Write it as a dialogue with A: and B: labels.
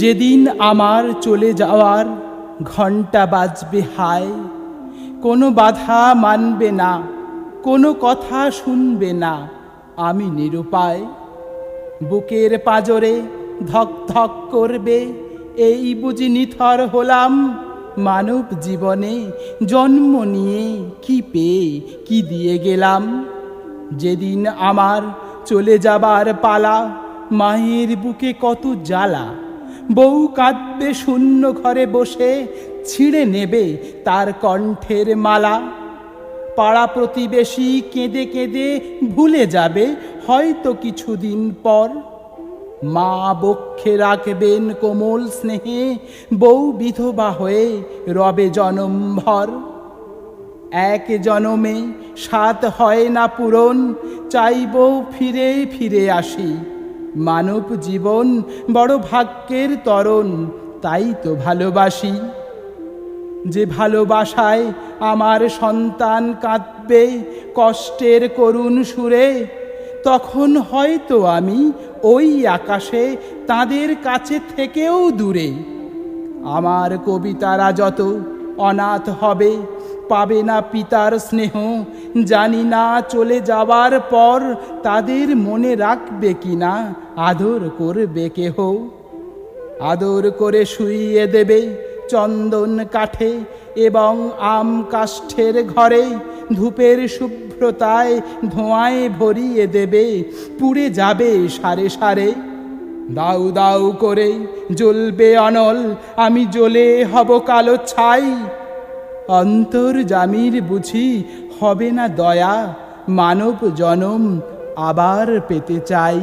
A: যেদিন আমার চলে যাওয়ার ঘণ্টা বাজবে হায়, কোনো বাধা মানবে না, কোনো কথা শুনবে না, আমি নিরুপায়। বুকের পাঁজরে ধক ধক করবে, এই বুঝি নিথর হলাম। মানব জীবনে জন্ম নিয়ে কি পেয়ে কি দিয়ে গেলাম। যেদিন আমার চলে যাবার পালা, মায়ের বুকে কত জ্বালা। বউ কাঁদবে শূন্য ঘরে বসে, ছিঁড়ে নেবে তার কণ্ঠের মালা। পাড়া প্রতিবেশী কেঁদে কেঁদে ভুলে যাবে হয়তো কিছুদিন পর। মা বক্ষে রাখবেন কোমল স্নেহে, বউ বিধবা হয়ে রবে জনমভর। এক জনমে সাধ হয় না পূরণ, চাইব ফিরে ফিরে আসি। মানব জীবন বড় ভাগ্যের তরণ, তাই তো ভালোবাসি। যে ভালোবাসায় আমার সন্তান কাঁদবে কষ্টের করুণ সুরে, তখন হয়তো আমি ওই আকাশে তাদের কাছে থেকেও দূরে। আমার কবিতারা যত অনাথ হবে, পাবে না পিতার স্নেহ, জানি না চলে যাওয়ার পর তাদের মনে রাখবে কিনা, আদর করবে কেহ। আদর করে শুইয়ে দেবে চন্দন কাঠে এবং আম কাষ্ঠের ঘরে, ধূপের শুভ্রতায় ধোঁয়ায় ভরিয়ে দেবে, পুড়ে যাবে সারে সারে। দাউ দাউ করে জ্বলবে অনল, আমি জ্বলে হব কালো ছাই। অন্তর্যামীর বুঝি হবে না দয়া, মানব জনম আবার পেতে চাই।